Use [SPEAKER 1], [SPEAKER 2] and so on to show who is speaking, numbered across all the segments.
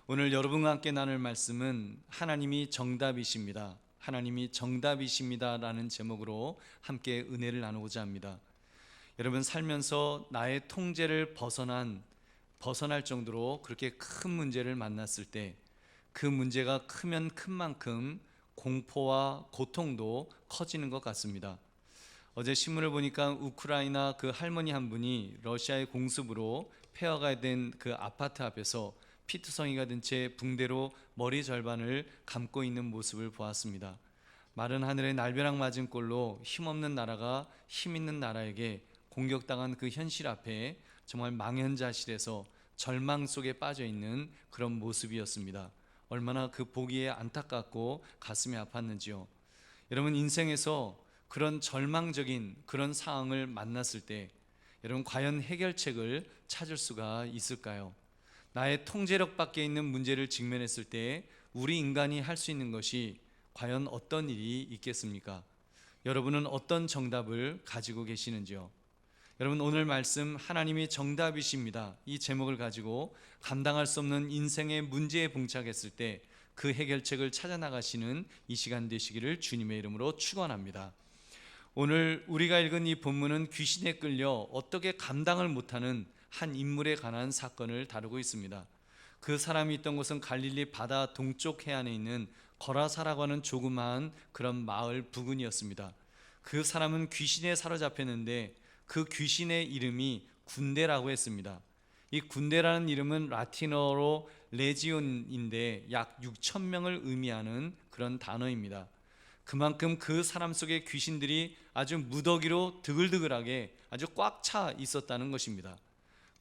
[SPEAKER 1] 오늘 여러분과 함께 나눌 말씀은 하나님이 정답이십니다. 하나님이 정답이십니다라는 제목으로 함께 은혜를 나누고자 합니다. 여러분, 살면서 나의 통제를 벗어날 정도로 그렇게 큰 문제를 만났을 때 그 문제가 크면 큰 만큼 공포와 고통도 커지는 것 같습니다. 어제 신문을 보니까 우크라이나 그 할머니 한 분이 러시아의 공습으로 폐허가 된 그 아파트 앞에서 피투성이가 든 채 붕대로 머리 절반을 감고 있는 모습을 보았습니다. 마른 하늘에 날벼락 맞은 꼴로 힘없는 나라가 힘 있는 나라에게 공격당한 그 현실 앞에 정말 망연자실해서 절망 속에 빠져 있는 그런 모습이었습니다. 얼마나 그 보기에 안타깝고 가슴이 아팠는지요. 여러분, 인생에서 그런 절망적인 그런 상황을 만났을 때 여러분, 과연 해결책을 찾을 수가 있을까요? 나의 통제력 밖에 있는 문제를 직면했을 때 우리 인간이 할 수 있는 것이 과연 어떤 일이 있겠습니까? 여러분은 어떤 정답을 가지고 계시는지요? 여러분, 오늘 말씀 하나님이 정답이십니다, 이 제목을 가지고 감당할 수 없는 인생의 문제에 봉착했을 때 그 해결책을 찾아 나가시는 이 시간 되시기를 주님의 이름으로 축원합니다. 오늘 우리가 읽은 이 본문은 귀신에 끌려 어떻게 감당을 못하는 한 인물에 관한 사건을 다루고 있습니다. 그 사람이 있던 곳은 갈릴리 바다 동쪽 해안에 있는 거라사라고 하는 조그마한 그런 마을 부근이었습니다. 그 사람은 귀신에 사로잡혔는데 그 귀신의 이름이 군대라고 했습니다. 이 군대라는 이름은 라틴어로 레지온인데 약 6천 명을 의미하는 그런 단어입니다. 그만큼 그 사람 속에 귀신들이 아주 무더기로 드글드글하게 아주 꽉 차 있었다는 것입니다.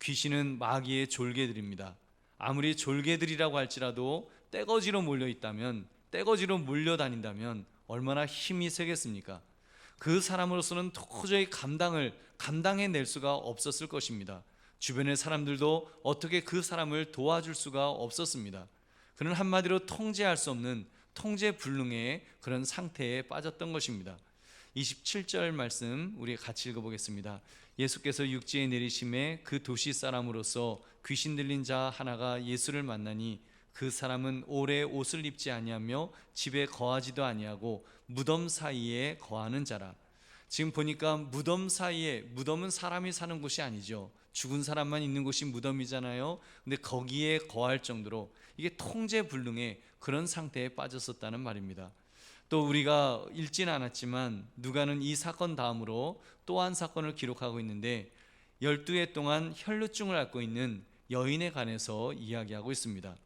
[SPEAKER 1] 귀신은 마귀의 졸개들입니다. 아무리 졸개들이라고 할지라도 떼거지로 몰려있다면, 떼거지로 몰려다닌다면 얼마나 힘이 세겠습니까? 그 사람으로서는 도저히 감당해낼 수가 없었을 것입니다. 주변의 사람들도 어떻게 그 사람을 도와줄 수가 없었습니다. 그는 한마디로 통제할 수 없는 통제불능의 그런 상태에 빠졌던 것입니다. 27절 말씀 우리 같이 읽어보겠습니다. 예수께서 육지에 내리심에 그 도시 사람으로서 귀신 들린 자 하나가 예수를 만나니 그 사람은 오래 옷을 입지 아니하며 집에 거하지도 아니하고 무덤 사이에 거하는 자라. 지금 보니까 무덤 사이에, 무덤은 사람이 사는 곳이 아니죠. 죽은 사람만 있는 곳이 무덤이잖아요. 근데 거기에 거할 정도로 이게 통제불능의 그런 상태에 빠졌었다는 말입니다. 또 우리가 읽지는 않았지만 누가는 이 사건 다음으로 또 한 사건을 기록하고 있는데 12해 동안 혈루증을 앓고 있는 여인에 관해서 이야기하고 있습니다.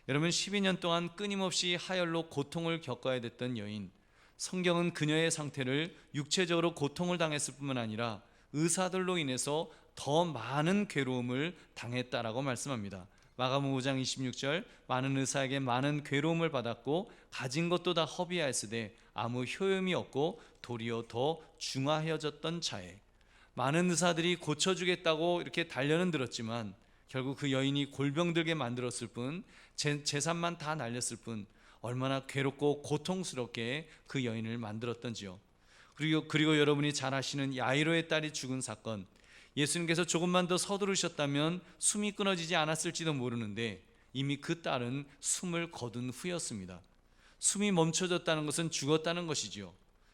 [SPEAKER 1] 여러분, 12년 동안 끊임없이 하열로 고통을 겪어야 됐던 여인, 성경은 그녀의 상태를 육체적으로 고통을 당했을 뿐만 아니라 의사들로 인해서 더 많은 괴로움을 당했다라고 말씀합니다. 마가복음 5장 26절, 많은 의사에게 많은 괴로움을 받았고 가진 것도 다 허비하였으되 아무 효용이 없고 도리어 더 중하여졌던 차에. 많은 의사들이 고쳐주겠다고 이렇게 단련은 들었지만 결국 그 여인이 골병들게 만들었을 뿐, 재산만 다 날렸을 뿐 얼마나 괴롭고 고통스럽게 그 여인을 만들었던지요. 그리고 여러분이 잘 아시는 야이로의 딸이 죽은 사건, 예수님께서 조금만 더 서두르셨다면 숨이 끊어지지 않았을지도 모르는데 이미 그 딸은 숨을 거둔 후였습니다. 숨이 멈춰졌다는 것은 죽었다는 것이지요.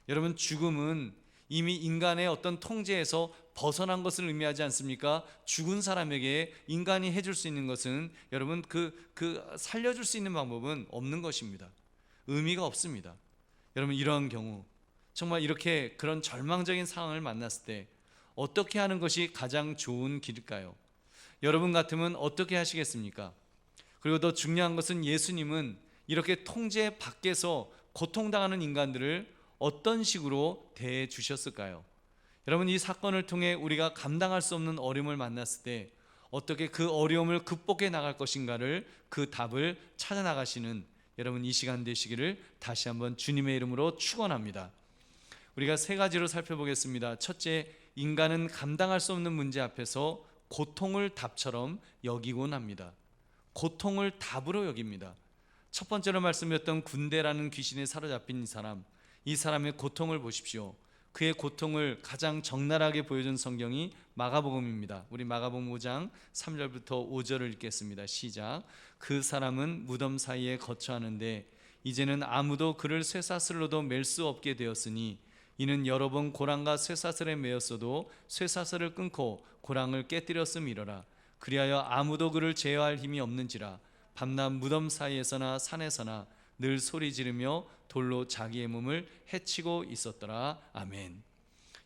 [SPEAKER 1] 여러분, 죽음은 이미 인간의 어떤 통제에서 벗어난 것을 의미하지 않습니까? 죽은 사람에게 인간이 해줄 수 있는 것은 여러분 살려줄 수 있는 방법은 없는 것입니다. 의미가 없습니다. 여러분, 이러한 경우 정말 이렇게 그런 절망적인 상황을 만났을 때 어떻게 하는 것이 가장 좋은 길일까요? 여러분 같으면 어떻게 하시겠습니까? 그리고 더 중요한 것은 예수님은 이렇게 통제 밖에서 고통당하는 인간들을 어떤 식으로 대해 주셨을까요? 여러분, 이 사건을 통해 우리가 감당할 수 없는 어려움을 만났을 때 어떻게 그 어려움을 극복해 나갈 것인가를, 그 답을 찾아 나가시는 여러분 이 시간 되시기를 다시 한번 주님의 이름으로 축원합니다. 우리가 세 가지로 살펴보겠습니다. 첫째, 인간은 감당할 수 없는 문제 앞에서 고통을 답처럼 여기곤 합니다. 고통을 답으로 여깁니다. 첫 번째로 말씀드렸던 군대라는 귀신에 사로잡힌 이 사람의 고통을 보십시오. 그의 고통을 가장 적나라하게 보여준 성경이 마가복음입니다. 우리 마가복음 5장 3절부터 5절을 읽겠습니다. 시작. 그 사람은 무덤 사이에 거처하는데 이제는 아무도 그를 쇠사슬로도 맬 수 없게 되었으니 이는 여러 번 고랑과 쇠사슬에 매였어도 쇠사슬을 끊고 고랑을 깨뜨렸음이러라. 그리하여 아무도 그를 제어할 힘이 없는지라. 밤낮 무덤 사이에서나 산에서나 늘 소리 지르며 돌로 자기의 몸을 해치고 있었더라. 아멘.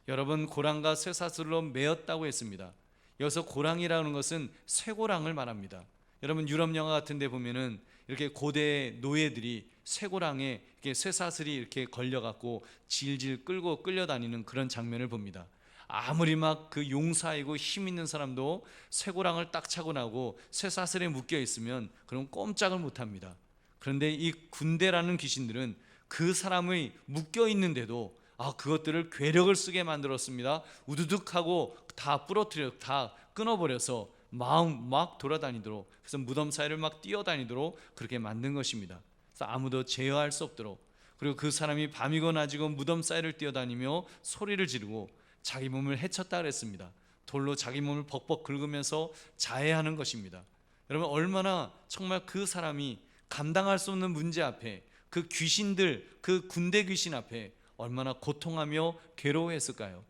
[SPEAKER 1] 여러분, 고랑과 쇠사슬로 매었다고 했습니다. 여기서 고랑이라는 것은 쇠고랑을 말합니다. 여러분, 유럽 영화 같은 데 보면은 이렇게 고대 노예들이 쇠고랑에 이렇게 쇠사슬이 이렇게 걸려갖고 질질 끌고 끌려다니는 그런 장면을 봅니다. 아무리 막 그 용사이고 힘 있는 사람도 쇠고랑을 딱 차고 나고 쇠사슬에 묶여 있으면 그럼 꼼짝을 못합니다. 그런데 이 군대라는 귀신들은 그 사람의 묶여 있는데도 그것들을 괴력을 쓰게 만들었습니다. 우두둑하고 다 부러뜨려, 다 끊어버려서 마음 막 돌아다니도록, 그래서 무덤 사이를 막 뛰어다니도록 그렇게 만든 것입니다. 그래서 아무도 제어할 수 없도록, 그리고 그 사람이 밤이고 낮이고 무덤 사이를 뛰어다니며 소리를 지르고 자기 몸을 해쳤다 그랬습니다. 돌로 자기 몸을 벅벅 긁으면서 자해하는 것입니다. 여러분, 얼마나 정말 그 사람이 감당할 수 없는 문제 앞에, 그 귀신들, 그 군대 귀신 앞에 얼마나 고통하며 괴로워했을까요?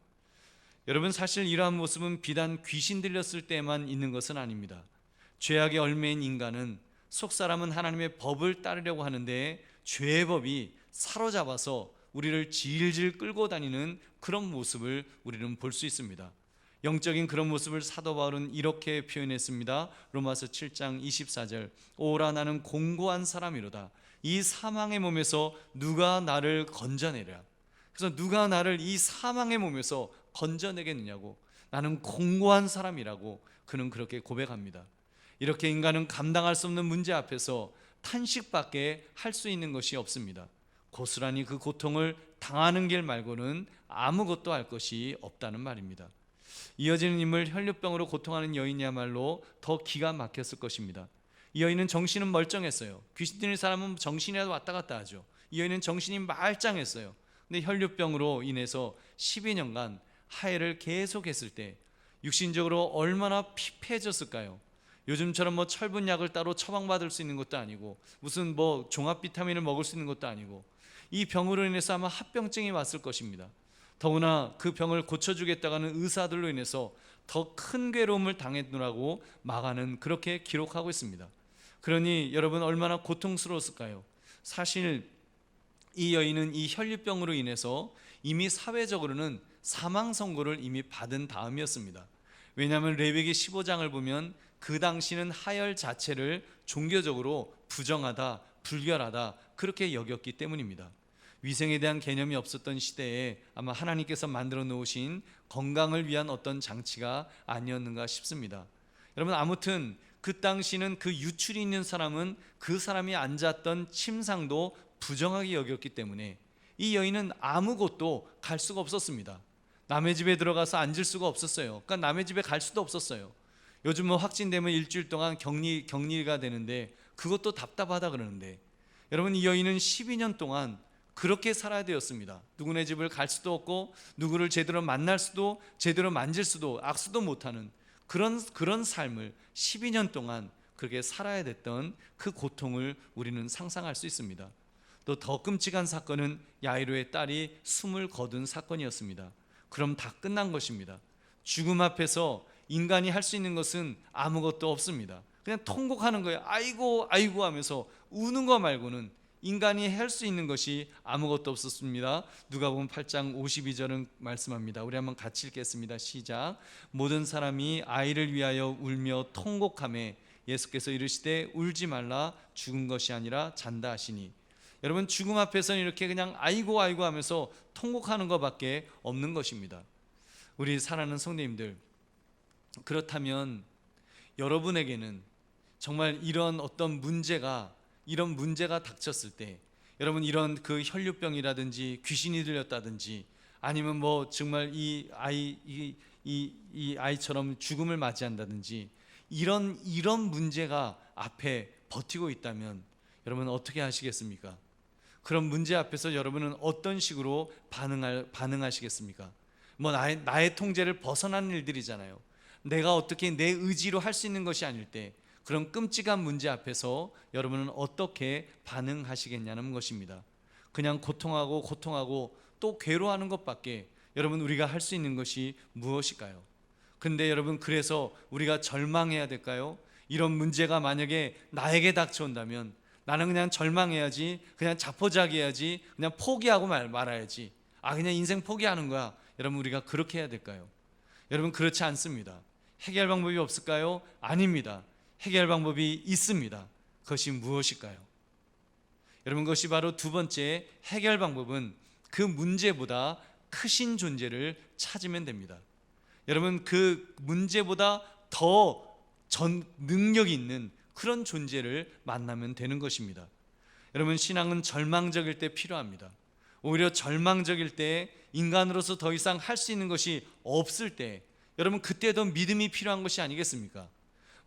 [SPEAKER 1] 여러분, 사실 이러한 모습은 비단 귀신 들렸을 때만 있는 것은 아닙니다. 죄악의 얼매인 인간은, 속사람은 하나님의 법을 따르려고 하는데 죄의 법이 사로잡아서 우리를 질질 끌고 다니는 그런 모습을 우리는 볼 수 있습니다. 영적인 그런 모습을 사도 바울은 이렇게 표현했습니다. 로마서 7장 24절. 오라 나는 공고한 사람이로다. 이 사망의 몸에서 누가 나를 건져내랴. 그래서 누가 나를 이 사망의 몸에서 건져내겠느냐고, 나는 공고한 사람이라고 그는 그렇게 고백합니다. 이렇게 인간은 감당할 수 없는 문제 앞에서 탄식밖에 할 수 있는 것이 없습니다. 고스란히 그 고통을 당하는 길 말고는 아무것도 할 것이 없다는 말입니다. 이어지는 인물, 혈류병으로 고통하는 여인이야말로 더 기가 막혔을 것입니다. 이 여인은 정신은 멀쩡했어요. 귀신 들린 사람은 정신이라도 왔다 갔다 하죠. 이 여인은 정신이 말짱했어요. 근데 혈류병으로 인해서 12년간 하해를 계속했을 때 육신적으로 얼마나 피폐해졌을까요? 요즘처럼 뭐 철분약을 따로 처방받을 수 있는 것도 아니고, 무슨 뭐 종합 비타민을 먹을 수 있는 것도 아니고, 이 병으로 인해서 아마 합병증이 왔을 것입니다. 더구나 그 병을 고쳐주겠다고 하는 의사들로 인해서 더 큰 괴로움을 당했노라고 마가는 그렇게 기록하고 있습니다. 그러니 여러분, 얼마나 고통스러웠을까요? 사실 이 여인은 이 혈류병으로 인해서 이미 사회적으로는 사망 선고를 이미 받은 다음이었습니다. 왜냐하면 레위기 15장을 보면 그 당시는 하혈 자체를 종교적으로 부정하다, 불결하다 그렇게 여겼기 때문입니다. 위생에 대한 개념이 없었던 시대에 아마 하나님께서 만들어 놓으신 건강을 위한 어떤 장치가 아니었는가 싶습니다. 여러분, 아무튼 그 당시는 그 유출이 있는 사람은 그 사람이 앉았던 침상도 부정하게 여겼기 때문에 이 여인은 아무것도 갈 수가 없었습니다. 남의 집에 들어가서 앉을 수가 없었어요. 그러니까 남의 집에 갈 수도 없었어요. 요즘 뭐 확진되면 일주일 동안 격리가 되는데 그것도 답답하다 그러는데, 여러분, 이 여인은 12년 동안 그렇게 살아야 되었습니다. 누구네 집을 갈 수도 없고, 누구를 제대로 만날 수도, 제대로 만질 수도, 악수도 못하는 그런 삶을 12년 동안 그렇게 살아야 됐던 그 고통을 우리는 상상할 수 있습니다. 또 더 끔찍한 사건은 야이로의 딸이 숨을 거둔 사건이었습니다. 그럼 다 끝난 것입니다. 죽음 앞에서 인간이 할 수 있는 것은 아무것도 없습니다. 그냥 통곡하는 거예요. 아이고 아이고 하면서 우는 거 말고는 인간이 할 수 있는 것이 아무것도 없었습니다. 누가복음 8장 52절은 말씀합니다. 우리 한번 같이 읽겠습니다. 시작. 모든 사람이 아이를 위하여 울며 통곡하매 예수께서 이르시되 울지 말라, 죽은 것이 아니라 잔다 하시니. 여러분, 죽음 앞에서는 이렇게 그냥 아이고 아이고 하면서 통곡하는 것밖에 없는 것입니다. 우리 사랑하는 성도님들, 그렇다면 여러분에게는 정말 이런 문제가 닥쳤을 때, 여러분, 이런 그 혈류병이라든지 귀신이 들렸다든지, 아니면 뭐 정말 이 아이처럼 죽음을 맞이한다든지, 이런 문제가 앞에 버티고 있다면 여러분 어떻게 하시겠습니까? 그런 문제 앞에서 여러분은 어떤 식으로 반응하시겠습니까? 뭐 나의 통제를 벗어난 일들이잖아요. 내가 어떻게 내 의지로 할 수 있는 것이 아닐 때 그런 끔찍한 문제 앞에서 여러분은 어떻게 반응하시겠냐는 것입니다. 그냥 고통하고 또 괴로워하는 것밖에 여러분 우리가 할 수 있는 것이 무엇일까요? 근데 여러분, 그래서 우리가 절망해야 될까요? 이런 문제가 만약에 나에게 닥쳐온다면 나는 그냥 절망해야지, 그냥 자포자기해야지, 그냥 포기하고 말아야지, 그냥 인생 포기하는 거야. 여러분, 우리가 그렇게 해야 될까요? 여러분, 그렇지 않습니다. 해결 방법이 없을까요? 아닙니다. 해결 방법이 있습니다. 그것이 무엇일까요? 여러분, 그것이 바로 두 번째 해결 방법은 그 문제보다 크신 존재를 찾으면 됩니다. 여러분, 그 문제보다 더 능력이 있는 그런 존재를 만나면 되는 것입니다. 여러분, 신앙은 절망적일 때 필요합니다. 오히려 절망적일 때, 인간으로서 더 이상 할 수 있는 것이 없을 때, 여러분, 그때 더 믿음이 필요한 것이 아니겠습니까?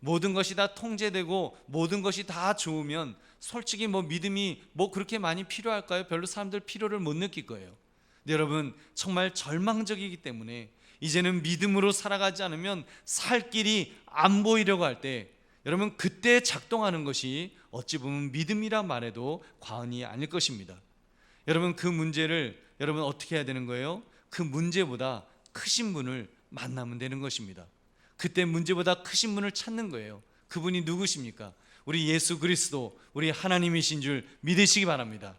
[SPEAKER 1] 모든 것이 다 통제되고 모든 것이 다 좋으면 솔직히 믿음이 그렇게 많이 필요할까요? 별로 사람들 필요를 못 느낄 거예요. 근데 여러분, 정말 절망적이기 때문에 이제는 믿음으로 살아가지 않으면 살 길이 안 보이려고 할 때, 여러분, 그때 작동하는 것이 어찌 보면 믿음이라 말해도 과언이 아닐 것입니다. 여러분, 그 문제를 여러분 어떻게 해야 되는 거예요? 그 문제보다 크신 분을 만나면 되는 것입니다. 그때 문제보다 크신 분을 찾는 거예요. 그분이 누구십니까? 우리 예수 그리스도, 우리 하나님이신 줄 믿으시기 바랍니다.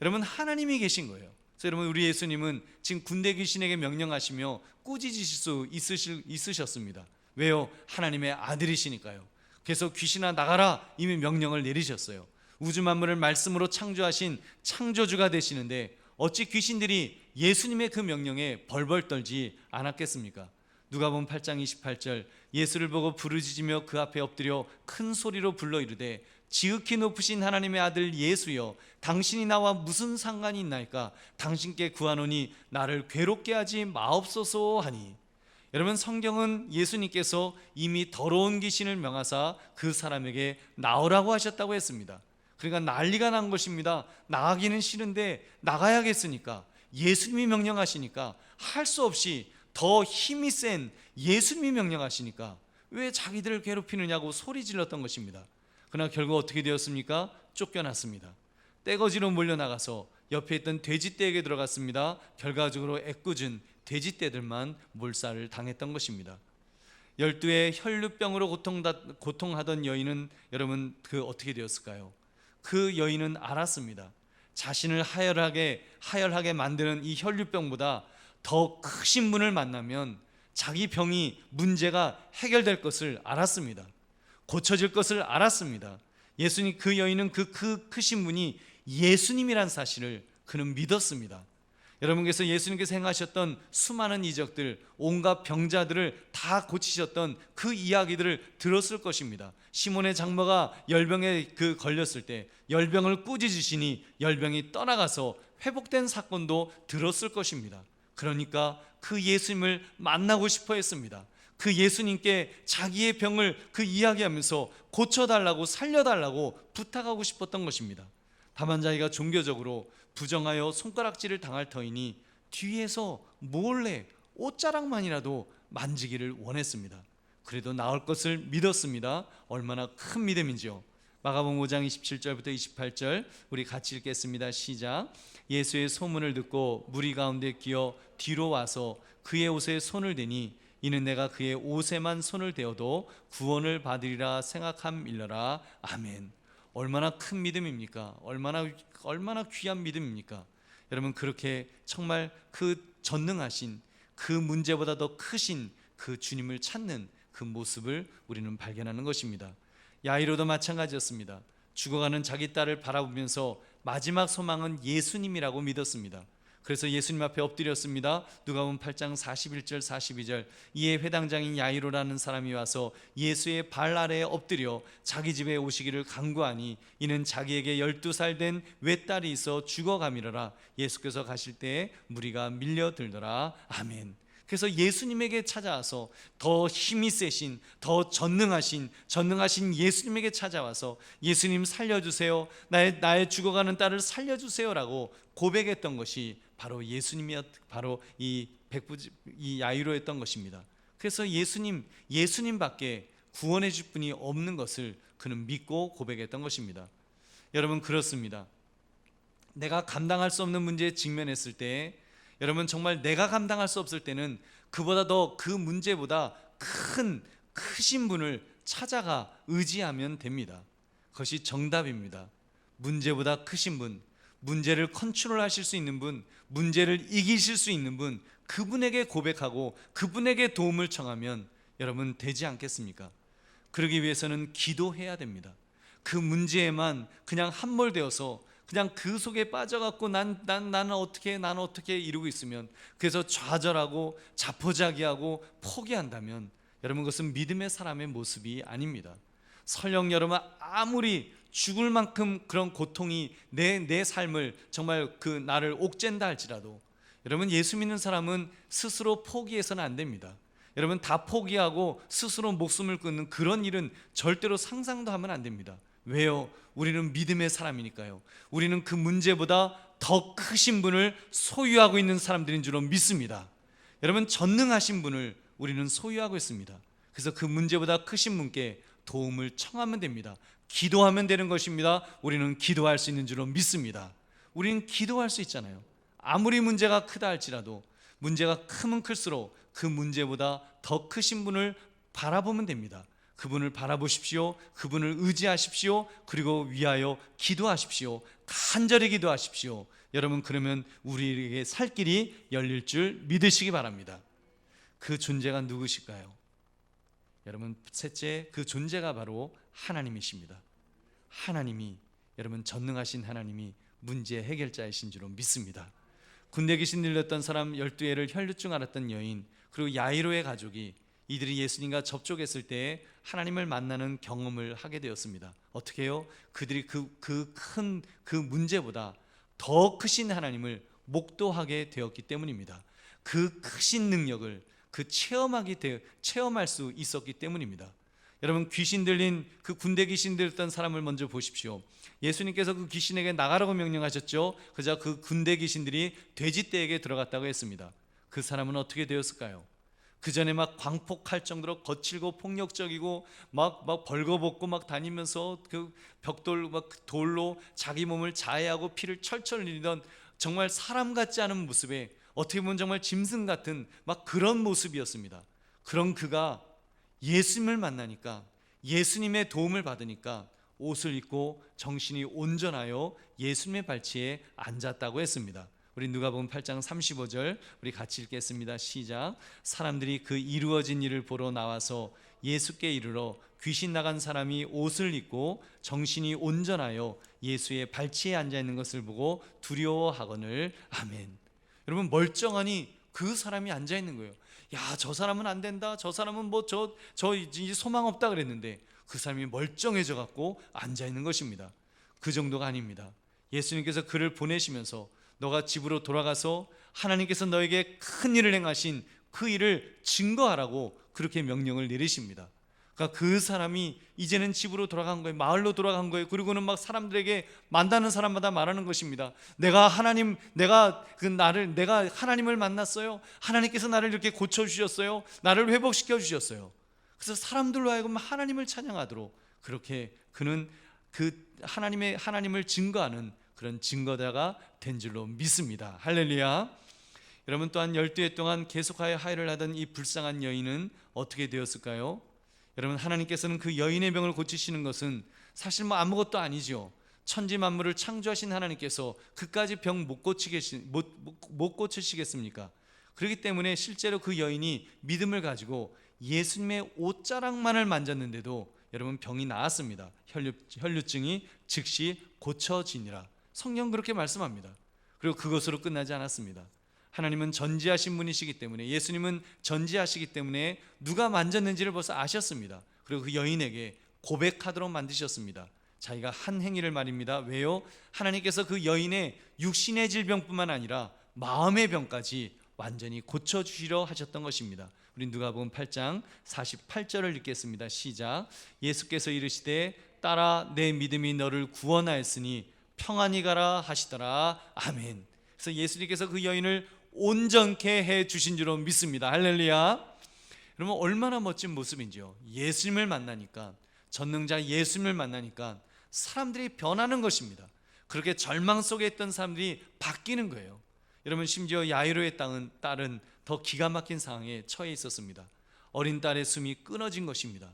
[SPEAKER 1] 여러분, 하나님이 계신 거예요. 그래서 여러분, 우리 예수님은 지금 군대 귀신에게 명령하시며 꾸짖으실 수 있으셨습니다. 왜요? 하나님의 아들이시니까요. 그래서 귀신아 나가라, 이미 명령을 내리셨어요. 우주 만물을 말씀으로 창조하신 창조주가 되시는데 어찌 귀신들이 예수님의 그 명령에 벌벌 떨지 않았겠습니까? 누가복음 8장 28절, 예수를 보고 부르짖으며 그 앞에 엎드려 큰 소리로 불러 이르되 지극히 높으신 하나님의 아들 예수여, 당신이 나와 무슨 상관이 있나이까? 당신께 구하노니 나를 괴롭게 하지 마옵소서 하니. 여러분, 성경은 예수님께서 이미 더러운 귀신을 명하사 그 사람에게 나오라고 하셨다고 했습니다. 그러니까 난리가 난 것입니다. 나가기는 싫은데 나가야겠으니까, 예수님이 명령하시니까, 할 수 없이 더 힘이 센 예수님이 명령하시니까 왜 자기들을 괴롭히느냐고 소리 질렀던 것입니다. 그러나 결국 어떻게 되었습니까? 쫓겨났습니다. 떼거지로 몰려나가서 옆에 있던 돼지떼에게 들어갔습니다. 결과적으로 애꿎은 돼지떼들만 몰살을 당했던 것입니다. 12의 혈류병으로 고통하던 여인은 여러분, 어떻게 되었을까요? 그 여인은 알았습니다. 자신을 하열하게 만드는 이 혈류병보다 더 크신 분을 만나면 자기 병이, 문제가 해결될 것을 알았습니다. 고쳐질 것을 알았습니다. 그 여인은 그 크신 분이 예수님이란 사실을 그는 믿었습니다. 여러분께서 예수님께서 행하셨던 수많은 이적들, 온갖 병자들을 다 고치셨던 그 이야기들을 들었을 것입니다. 시몬의 장모가 열병에 걸렸을 때 열병을 꾸짖으시니 열병이 떠나가서 회복된 사건도 들었을 것입니다. 그러니까 그 예수님을 만나고 싶어 했습니다. 그 예수님께 자기의 병을 이야기하면서 고쳐달라고, 살려달라고 부탁하고 싶었던 것입니다. 다만 자기가 종교적으로 부정하여 손가락질을 당할 터이니 뒤에서 몰래 옷자락만이라도 만지기를 원했습니다. 그래도 나을 것을 믿었습니다. 얼마나 큰 믿음인지요. 마가복음 5장 27절부터 28절 우리 같이 읽겠습니다. 시작. 예수의 소문을 듣고 무리 가운데 끼어 뒤로 와서 그의 옷에 손을 대니 이는 내가 그의 옷에만 손을 대어도 구원을 받으리라 생각함일러라. 아멘. 얼마나 큰 믿음입니까? 얼마나 귀한 믿음입니까? 여러분, 그렇게 정말 그 전능하신, 그 문제보다 더 크신 그 주님을 찾는 그 모습을 우리는 발견하는 것입니다. 야이로도 마찬가지였습니다. 죽어가는 자기 딸을 바라보면서 마지막 소망은 예수님이라고 믿었습니다. 그래서 예수님 앞에 엎드렸습니다. 누가복음 8장 41절 42절, 이에 회당장인 야이로라는 사람이 와서 예수의 발 아래에 엎드려 자기 집에 오시기를 간구하니 이는 자기에게 12살 된 외딸이 있어 죽어가미러라. 예수께서 가실 때에 무리가 밀려들더라. 아멘. 그래서 예수님에게 찾아와서 더 힘이 세신, 더 전능하신 예수님에게 찾아와서 야수님 살려주세요, 나의 죽어가는 딸을 살려주세요라고 고백했던 것이 바로 바로 이 야이로였던 것입니다. 그래서 예수님밖에 구원해 줄 분이 없는 것을 그는 믿고 고백했던 것입니다. 여러분, 그렇습니다. 내가 감당할 수 없는 문제에 직면했을 때, 여러분, 정말 내가 감당할 수 없을 때는 그보다 더, 그 문제보다 크신 분을 찾아가 의지하면 됩니다. 그것이 정답입니다. 문제보다 크신 분, 문제를 컨트롤하실 수 있는 분, 문제를 이기실 수 있는 분, 그분에게 고백하고 그분에게 도움을 청하면 여러분 되지 않겠습니까? 그러기 위해서는 기도해야 됩니다. 그 문제에만 그냥 함몰되어서 그냥 그 속에 빠져갖고 나는 어떻게 이러고 있으면, 그래서 좌절하고 자포자기하고 포기한다면 여러분, 그것은 믿음의 사람의 모습이 아닙니다. 설령 여러분 아무리 죽을 만큼 그런 고통이 내 삶을 정말 나를 옥죄다 할지라도, 여러분, 예수 믿는 사람은 스스로 포기해서는 안 됩니다. 여러분, 다 포기하고 스스로 목숨을 끊는 그런 일은 절대로 상상도 하면 안 됩니다. 왜요? 우리는 믿음의 사람이니까요. 우리는 그 문제보다 더 크신 분을 소유하고 있는 사람들인 줄로 믿습니다. 여러분, 전능하신 분을 우리는 소유하고 있습니다. 그래서 그 문제보다 크신 분께 도움을 청하면 됩니다. 기도하면 되는 것입니다. 우리는 기도할 수 있는 줄로 믿습니다. 우리는 기도할 수 있잖아요. 아무리 문제가 크다 할지라도 문제가 크면 클수록 그 문제보다 더 크신 분을 바라보면 됩니다. 그분을 바라보십시오. 그분을 의지하십시오. 그리고 위하여 기도하십시오. 간절히 기도하십시오. 여러분, 그러면 우리에게 살 길이 열릴 줄 믿으시기 바랍니다. 그 존재가 누구실까요? 여러분, 셋째, 그 존재가 바로 하나님이십니다. 하나님이, 여러분, 전능하신 하나님이 문제 해결자이신 줄로 믿습니다. 군대 귀신 들렸던 사람 12회를 혈루증 앓았던 여인, 그리고 야이로의 가족이 이들이 예수님과 접촉했을 때 하나님을 만나는 경험을 하게 되었습니다. 어떻게 해요? 그들이 그 문제보다 더 크신 하나님을 목도하게 되었기 때문입니다. 그 크신 능력을 체험할 수 있었기 때문입니다. 여러분, 귀신 들린 그 군대 귀신 들렸던 사람을 먼저 보십시오. 예수님께서 그 귀신에게 나가라고 명령하셨죠. 그자 그 군대 귀신들이 돼지떼에게 들어갔다고 했습니다. 그 사람은 어떻게 되었을까요? 그 전에 막 광폭할 정도로 거칠고 폭력적이고 막 벌거벗고 막 다니면서 그 벽돌 돌로 자기 몸을 자해하고 피를 철철 흘리던 정말 사람 같지 않은 모습에, 어떻게 보면 정말 짐승 같은 막 그런 모습이었습니다. 그런 그가 예수님을 만나니까, 예수님의 도움을 받으니까 옷을 입고 정신이 온전하여 예수님의 발치에 앉았다고 했습니다. 우리 누가복음 8장 35절 우리 같이 읽겠습니다. 시작. 사람들이 그 이루어진 일을 보러 나와서 예수께 이르러 귀신 나간 사람이 옷을 입고 정신이 온전하여 예수의 발치에 앉아 있는 것을 보고 두려워하거늘. 아멘. 여러분, 멀쩡하니 그 사람이 앉아 있는 거예요. 야, 저 사람은 안 된다, 저 사람은 저 이제 소망 없다 그랬는데 그 사람이 멀쩡해져 갖고 앉아 있는 것입니다. 그 정도가 아닙니다. 예수님께서 그를 보내시면서 너가 집으로 돌아가서 하나님께서 너에게 큰 일을 행하신 그 일을 증거하라고 그렇게 명령을 내리십니다. 그러니까 그 사람이 이제는 집으로 돌아간 거예요. 마을로 돌아간 거예요. 그리고는 막 사람들에게, 만나는 사람마다 말하는 것입니다. 내가 하나님을 만났어요. 하나님께서 나를 이렇게 고쳐 주셨어요. 나를 회복시켜 주셨어요. 그래서 사람들로 하여금 하나님을 찬양하도록 그렇게 그는 하나님을 증거하는 그런 증거자가 된 줄로 믿습니다. 할렐루야. 여러분, 또한 12회 동안 계속하여 하혈을 하던 이 불쌍한 여인은 어떻게 되었을까요? 여러분, 하나님께서는 그 여인의 병을 고치시는 것은 사실 아무것도 아니죠. 천지 만물을 창조하신 하나님께서 그까지 병 못 고치시겠습니까? 그렇기 때문에 실제로 그 여인이 믿음을 가지고 예수님의 옷자락만을 만졌는데도 여러분, 병이 나았습니다. 혈루증이 즉시 고쳐지니라. 성경 그렇게 말씀합니다. 그리고 그것으로 끝나지 않았습니다. 하나님은 전지하신 분이시기 때문에, 예수님은 전지하시기 때문에 누가 만졌는지를 벌써 아셨습니다. 그리고 그 여인에게 고백하도록 만드셨습니다. 자기가 한 행위를 말입니다. 왜요? 하나님께서 그 여인의 육신의 질병뿐만 아니라 마음의 병까지 완전히 고쳐주시려 하셨던 것입니다. 우리 누가복음 8장 48절을 읽겠습니다. 시작. 예수께서 이르시되 딸아 내 믿음이 너를 구원하였으니 평안히 가라 하시더라. 아멘. 그래서 예수님께서 그 여인을 온전케 해 주신 줄로 믿습니다. 할렐루야. 여러분 얼마나 멋진 모습인지요. 예수님을 만나니까, 전능자 예수님을 만나니까 사람들이 변하는 것입니다. 그렇게 절망 속에 있던 사람들이 바뀌는 거예요. 여러분 심지어 야이로의 딸은 더 기가 막힌 상황에 처해 있었습니다. 어린 딸의 숨이 끊어진 것입니다.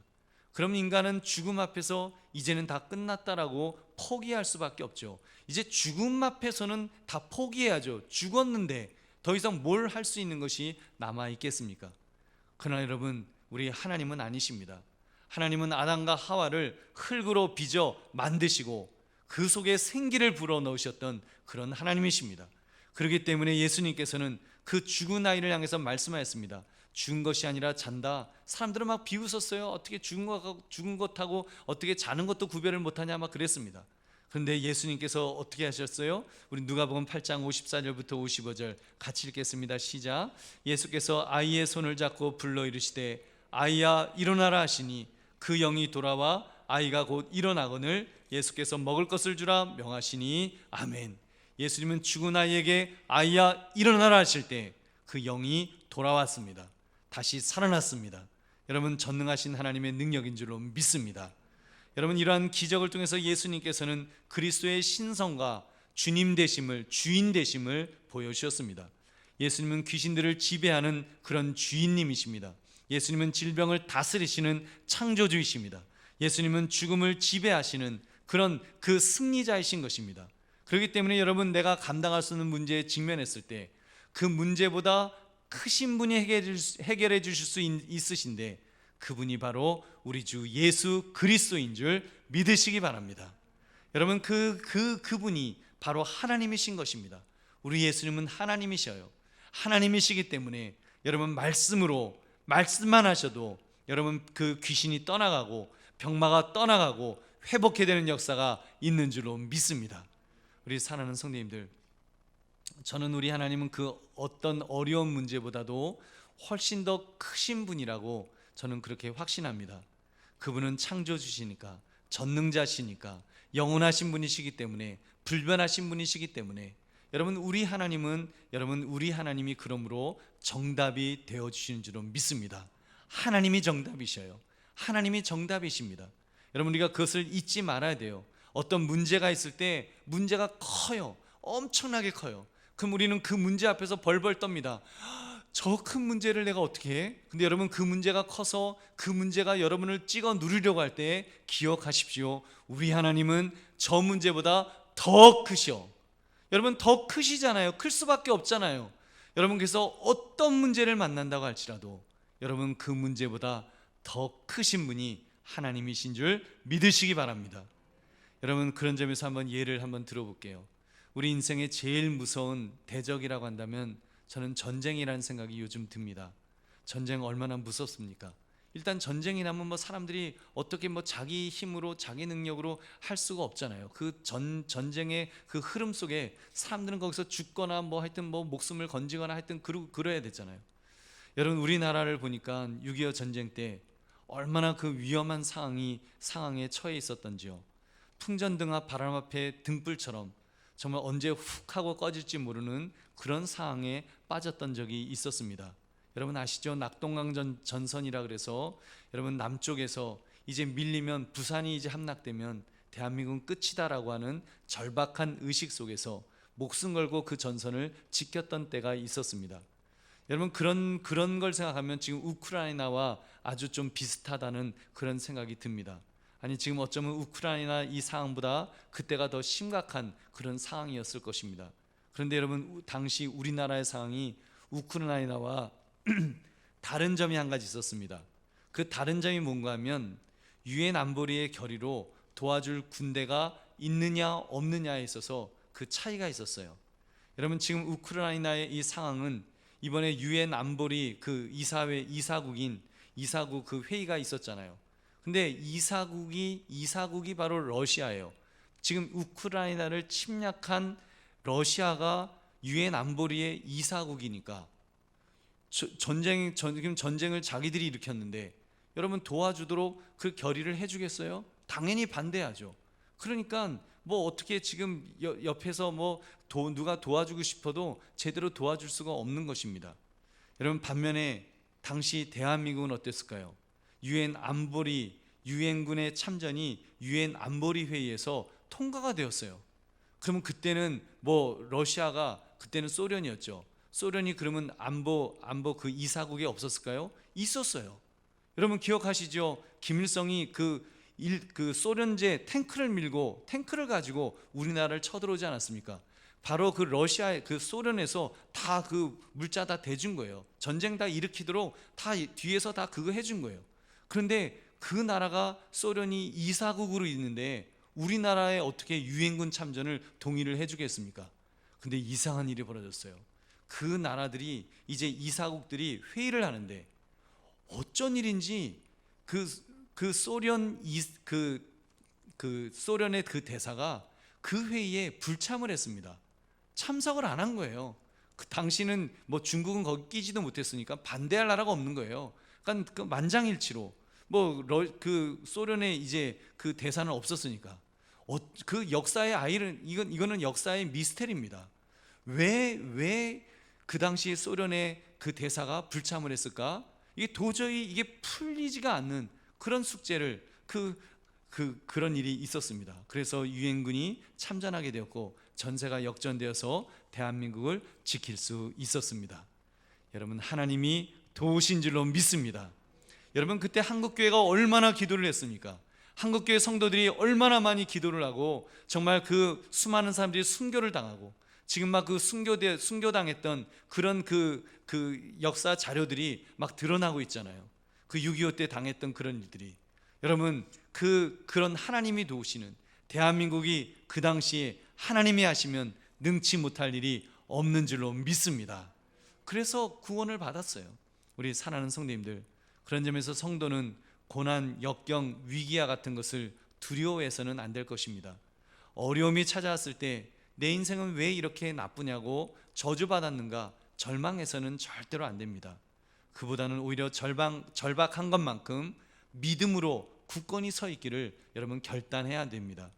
[SPEAKER 1] 그럼 인간은 죽음 앞에서 이제는 다 끝났다라고 포기할 수밖에 없죠. 이제 죽음 앞에서는 다 포기해야죠. 죽었는데 더 이상 뭘 할 수 있는 것이 남아 있겠습니까? 그러나 여러분, 우리 하나님은 아니십니다. 하나님은 아담과 하와를 흙으로 빚어 만드시고 그 속에 생기를 불어넣으셨던 그런 하나님이십니다. 그렇기 때문에 예수님께서는 그 죽은 아이를 향해서 말씀하였습니다. 죽은 것이 아니라 잔다. 사람들은 막 비웃었어요. 어떻게 죽은 것하고 어떻게 자는 것도 구별을 못하냐 막 그랬습니다. 그런데 예수님께서 어떻게 하셨어요? 우리 누가복음 8장 54절부터 55절 같이 읽겠습니다. 시작. 예수께서 아이의 손을 잡고 불러 이르시되 아이야 일어나라 하시니 그 영이 돌아와 아이가 곧 일어나거늘 예수께서 먹을 것을 주라 명하시니 아멘. 예수님은 죽은 아이에게 아이야 일어나라 하실 때 그 영이 돌아왔습니다. 다시 살아났습니다. 여러분 전능하신 하나님의 능력인 줄로 믿습니다. 여러분 이러한 기적을 통해서 예수님께서는 그리스도의 신성과 주님 되심을, 주인 되심을 보여주셨습니다. 예수님은 귀신들을 지배하는 그런 주인님이십니다. 예수님은 질병을 다스리시는 창조주이십니다. 예수님은 죽음을 지배하시는 그런 그 승리자이신 것입니다. 그렇기 때문에 여러분 내가 감당할 수 없는 문제에 직면했을 때 그 문제보다 크신 분이 해결해 주실 수 있으신데 그분이 바로 우리 주 예수 그리스도인 줄 믿으시기 바랍니다. 여러분 그분이 바로 하나님이신 것입니다. 우리 예수님은 하나님이셔요. 하나님이시기 때문에 여러분 말씀만 하셔도 여러분 그 귀신이 떠나가고 병마가 떠나가고 회복해 되는 역사가 있는 줄로 믿습니다. 우리 사랑하는 성도님들, 저는 우리 하나님은 그 어떤 어려운 문제보다도 훨씬 더 크신 분이라고 저는 그렇게 확신합니다. 그분은 창조주시니까, 전능자시니까, 영원하신 분이시기 때문에, 불변하신 분이시기 때문에 여러분 우리 하나님이 그러므로 정답이 되어주시는 줄로 믿습니다. 하나님이 정답이셔요. 하나님이 정답이십니다. 여러분 우리가 그것을 잊지 말아야 돼요. 어떤 문제가 있을 때 문제가 커요. 엄청나게 커요. 그럼 우리는 그 문제 앞에서 벌벌 떱니다. 저 큰 문제를 내가 어떻게 해? 근데 여러분 그 문제가 커서 그 문제가 여러분을 찍어 누르려고 할 때 기억하십시오. 우리 하나님은 저 문제보다 더 크셔. 여러분 더 크시잖아요. 클 수밖에 없잖아요. 여러분 그래서 어떤 문제를 만난다고 할지라도 여러분 그 문제보다 더 크신 분이 하나님이신 줄 믿으시기 바랍니다. 여러분 그런 점에서 한번 예를 한번 들어볼게요. 우리 인생의 제일 무서운 대적이라고 한다면 저는 전쟁이라는 생각이 요즘 듭니다. 전쟁 얼마나 무섭습니까? 일단 전쟁이 나면 사람들이 어떻게 자기 힘으로 자기 능력으로 할 수가 없잖아요. 그 전쟁의 그 흐름 속에 사람들은 거기서 죽거나 하여튼 목숨을 건지거나 하여튼 그래야 되잖아요. 여러분 우리나라를 보니까 6.25 전쟁 때 얼마나 그 위험한 상황에 처해 있었던지요. 풍전등 앞 바람 앞에 등불처럼 정말 언제 훅 하고 꺼질지 모르는 그런 상황에 빠졌던 적이 있었습니다. 여러분 아시죠? 낙동강 전선이라 그래서 여러분 남쪽에서 이제 밀리면 부산이 이제 함락되면 대한민국은 끝이다라고 하는 절박한 의식 속에서 목숨 걸고 그 전선을 지켰던 때가 있었습니다. 여러분 그런 걸 생각하면 지금 우크라이나와 아주 좀 비슷하다는 그런 생각이 듭니다. 아니 지금 어쩌면 우크라이나 이 상황보다 그때가 더 심각한 그런 상황이었을 것입니다. 그런데 여러분 당시 우리나라의 상황이 우크라이나와 다른 점이 한 가지 있었습니다. 그 다른 점이 뭔가 하면 유엔 안보리의 결의로 도와줄 군대가 있느냐 없느냐에 있어서 그 차이가 있었어요. 여러분 지금 우크라이나의 이 상황은 이번에 유엔 안보리 그 이사국 그 회의가 있었잖아요. 근데 이사국이 바로 러시아예요. 지금 우크라이나를 침략한 러시아가 유엔 안보리의 이사국이니까 지금 전쟁을 자기들이 일으켰는데 여러분 도와주도록 그 결의를 해주겠어요? 당연히 반대하죠. 그러니까 뭐 어떻게 지금 옆에서 뭐 누가 도와주고 싶어도 제대로 도와줄 수가 없는 것입니다. 여러분 반면에 당시 대한민국은 어땠을까요? 유엔군의 참전이 유엔 안보리 회의에서 통과가 되었어요. 그러면 그때는 뭐 러시아가 그때는 소련이었죠. 소련이 그러면 안보 그 이사국에 없었을까요? 있었어요. 여러분 기억하시죠? 김일성이 그 소련제 탱크를 가지고 우리나라를 쳐들어오지 않았습니까? 바로 그 러시아 그 소련에서 다 그 물자 다 대준 거예요. 전쟁 다 일으키도록 다 뒤에서 다 그거 해준 거예요. 그런데 그 나라가 소련이 이사국으로 있는데 우리나라에 어떻게 유엔군 참전을 동의를 해주겠습니까? 근데 이상한 일이 벌어졌어요. 그 나라들이 이제 이사국들이 회의를 하는데 어쩐 일인지 그 소련의 그 대사가 그 회의에 불참을 했습니다. 참석을 안 한 거예요. 그 당시는 뭐 중국은 거기 끼지도 못했으니까 반대할 나라가 없는 거예요. 그러니까 그 만장일치로 그 소련의 이제 그 대사는 없었으니까 그 역사의 아이는 이거는 역사의 미스테리입니다. 왜 그 당시 소련의 그 대사가 불참을 했을까? 이게 도저히 이게 풀리지가 않는 그런 숙제를 그런 일이 있었습니다. 그래서 유엔군이 참전하게 되었고 전세가 역전되어서 대한민국을 지킬 수 있었습니다. 여러분 하나님이 도우신 줄로 믿습니다. 여러분 그때 한국교회가 얼마나 기도를 했습니까? 한국교회 성도들이 얼마나 많이 기도를 하고 정말 그 수많은 사람들이 순교를 당하고 지금 막 그 순교당했던 그런 그 역사 자료들이 막 드러나고 있잖아요. 그 6.25 때 당했던 그런 일들이. 여러분 그런 하나님이 도우시는 대한민국이 그 당시에 하나님이 하시면 능치 못할 일이 없는 줄로 믿습니다. 그래서 구원을 받았어요. 우리 사랑하는 성도님들, 그런 점에서 성도는 고난, 역경, 위기와 같은 것을 두려워해서는 안 될 것입니다. 어려움이 찾아왔을 때 내 인생은 왜 이렇게 나쁘냐고 저주받았는가 절망해서는 절대로 안 됩니다. 그보다는 오히려 절박한 것만큼 믿음으로 굳건히 서 있기를 여러분 결단해야 됩니다.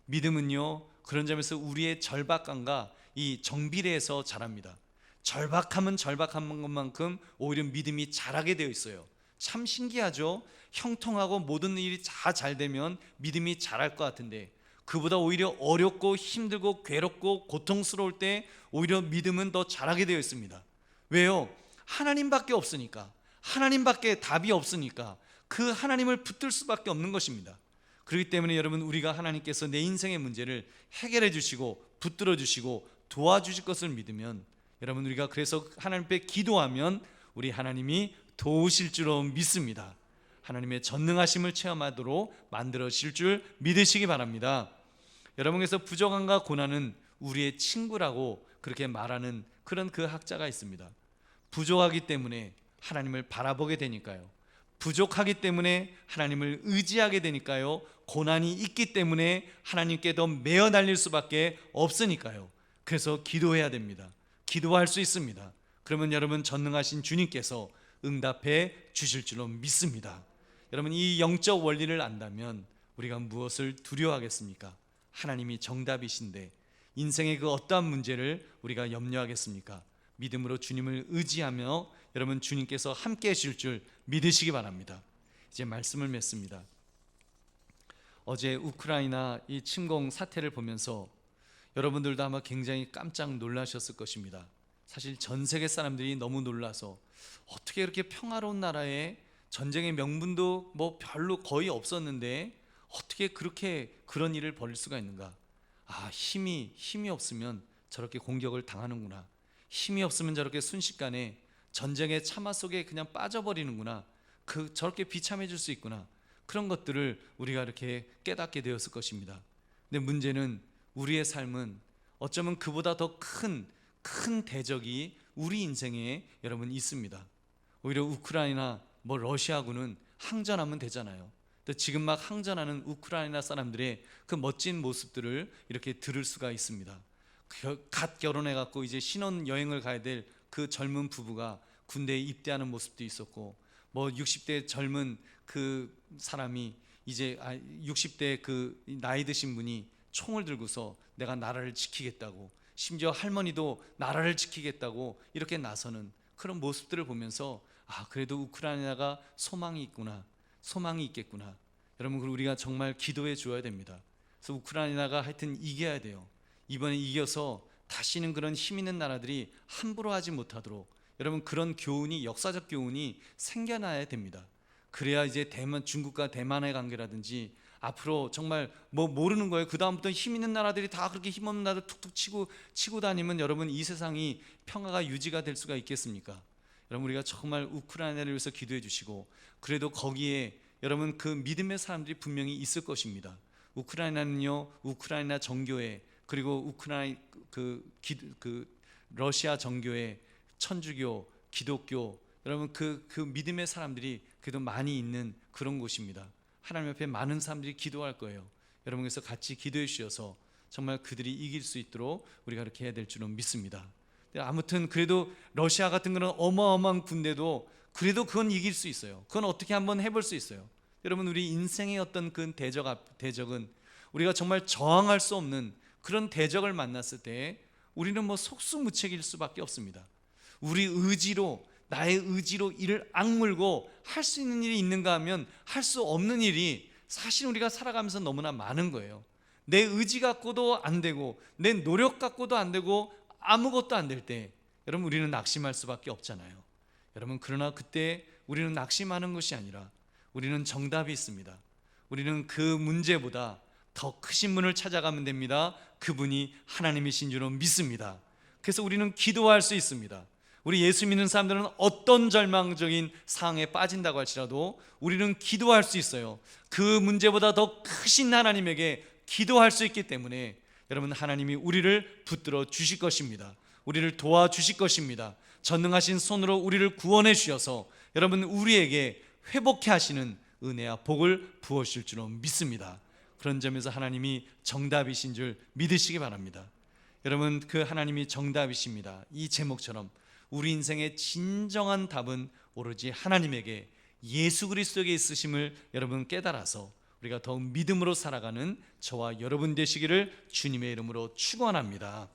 [SPEAKER 1] 믿음은요 그런 점에서 우리의 절박함과 이 정비례해서 자랍니다. 절박함은 절박한 것만큼 오히려 믿음이 자라게 되어 있어요. 참 신기하죠? 형통하고 모든 일이 다 잘 되면 믿음이 자랄 것 같은데 그보다 오히려 어렵고 힘들고 괴롭고 고통스러울 때 오히려 믿음은 더 자라게 되어 있습니다. 왜요? 하나님밖에 없으니까, 하나님밖에 답이 없으니까 그 하나님을 붙들 수밖에 없는 것입니다. 그렇기 때문에 여러분 우리가 하나님께서 내 인생의 문제를 해결해 주시고 붙들어 주시고 도와주실 것을 믿으면 여러분 우리가 그래서 하나님 앞에 기도하면 우리 하나님이 도우실 줄로 믿습니다. 하나님의 전능하심을 체험하도록 만들어 주실 줄 믿으시기 바랍니다. 여러분께서 부족함과 고난은 우리의 친구라고 그렇게 말하는 그런 그 학자가 있습니다. 부족하기 때문에 하나님을 바라보게 되니까요. 부족하기 때문에 하나님을 의지하게 되니까요. 고난이 있기 때문에 하나님께 더 매어 달릴 수밖에 없으니까요. 그래서 기도해야 됩니다. 기도할 수 있습니다. 그러면 여러분 전능하신 주님께서 응답해 주실 줄로 믿습니다. 여러분 이 영적 원리를 안다면 우리가 무엇을 두려워하겠습니까? 하나님이 정답이신데 인생의 그 어떠한 문제를 우리가 염려하겠습니까? 믿음으로 주님을 의지하며 여러분 주님께서 함께 하실 줄 믿으시기 바랍니다. 이제 말씀을 맺습니다. 어제 우크라이나 이 침공 사태를 보면서 여러분들도 아마 굉장히 깜짝 놀라셨을 것입니다. 사실 전 세계 사람들이 너무 놀라서 어떻게 이렇게 평화로운 나라에 전쟁의 명분도 뭐 별로 거의 없었는데 어떻게 그런 일을 벌일 수가 있는가? 아, 힘이 없으면 저렇게 공격을 당하는구나. 힘이 없으면 저렇게 순식간에 전쟁의 참화 속에 그냥 빠져버리는구나. 저렇게 비참해 줄 수 있구나. 그런 것들을 우리가 이렇게 깨닫게 되었을 것입니다. 근데 문제는 우리의 삶은 어쩌면 그보다 더 큰 대적이 우리 인생에 여러분 있습니다. 오히려 우크라이나 러시아군은 항전하면 되잖아요. 지금 막 항전하는 우크라이나 사람들의 그 멋진 모습들을 이렇게 들을 수가 있습니다. 갓 결혼해 갖고 이제 신혼 여행을 가야 될 그 젊은 부부가 군대에 입대하는 모습도 있었고, 뭐 60대 젊은 그 사람이 이제 60대 그 나이 드신 분이 총을 들고서 내가 나라를 지키겠다고, 심지어 할머니도 나라를 지키겠다고 이렇게 나서는 그런 모습들을 보면서 그래도 우크라이나가 소망이 있구나, 소망이 있겠구나. 여러분, 우리가 정말 기도해 줘야 됩니다. 그래서 우크라이나가 하여튼 이겨야 돼요. 이번에 이겨서 다시는 그런 힘 있는 나라들이 함부로 하지 못하도록, 여러분, 그런 교훈이, 역사적 교훈이 생겨나야 됩니다. 그래야 이제 중국과 대만의 관계라든지 앞으로 정말 뭐 모르는 거예요. 그 다음부터 힘 있는 나라들이 다 그렇게 힘없는 나라들 툭툭 치고 다니면 여러분, 이 세상이 평화가 유지가 될 수가 있겠습니까? 여러분, 우리가 정말 우크라이나를 위해서 기도해 주시고, 그래도 거기에 여러분 그 믿음의 사람들이 분명히 있을 것입니다. 우크라이나는요, 우크라이나 정교회, 그리고 러시아 정교회, 천주교, 기독교, 여러분 그 믿음의 사람들이 그래도 많이 있는 그런 곳입니다. 하나님 앞에 많은 사람들이 기도할 거예요. 여러분, 그래서 같이 기도해 주셔서 정말 그들이 이길 수 있도록 우리가 그렇게 해야 될 줄은 믿습니다. 아무튼 그래도 러시아 같은 그런 어마어마한 군대도 그래도 그건 이길 수 있어요. 그건 어떻게 한번 해볼 수 있어요. 여러분, 우리 인생의 어떤 그 대적은 우리가 정말 저항할 수 없는 그런 대적을 만났을 때 우리는 뭐 속수무책일 수밖에 없습니다. 우리 의지로, 나의 의지로 이를 악물고 할 수 있는 일이 있는가 하면 할 수 없는 일이 사실 우리가 살아가면서 너무나 많은 거예요. 내 의지 갖고도 안 되고 내 노력 갖고도 안 되고 아무것도 안 될 때 여러분, 우리는 낙심할 수밖에 없잖아요. 여러분, 그러나 그때 우리는 낙심하는 것이 아니라 우리는 정답이 있습니다. 우리는 그 문제보다 더 크신 분을 찾아가면 됩니다. 그분이 하나님이신 줄로 믿습니다. 그래서 우리는 기도할 수 있습니다. 우리 예수 믿는 사람들은 어떤 절망적인 상황에 빠진다고 할지라도 우리는 기도할 수 있어요. 그 문제보다 더 크신 하나님에게 기도할 수 있기 때문에 여러분, 하나님이 우리를 붙들어 주실 것입니다. 우리를 도와주실 것입니다. 전능하신 손으로 우리를 구원해 주셔서 여러분, 우리에게 회복해 하시는 은혜와 복을 부어주실 줄로 믿습니다. 그런 점에서 하나님이 정답이신 줄 믿으시기 바랍니다. 여러분, 그 하나님이 정답이십니다. 이 제목처럼 우리 인생의 진정한 답은 오로지 하나님에게, 예수 그리스도에게 있으심을 여러분 깨달아서 우리가 더욱 믿음으로 살아가는 저와 여러분 되시기를 주님의 이름으로 축원합니다.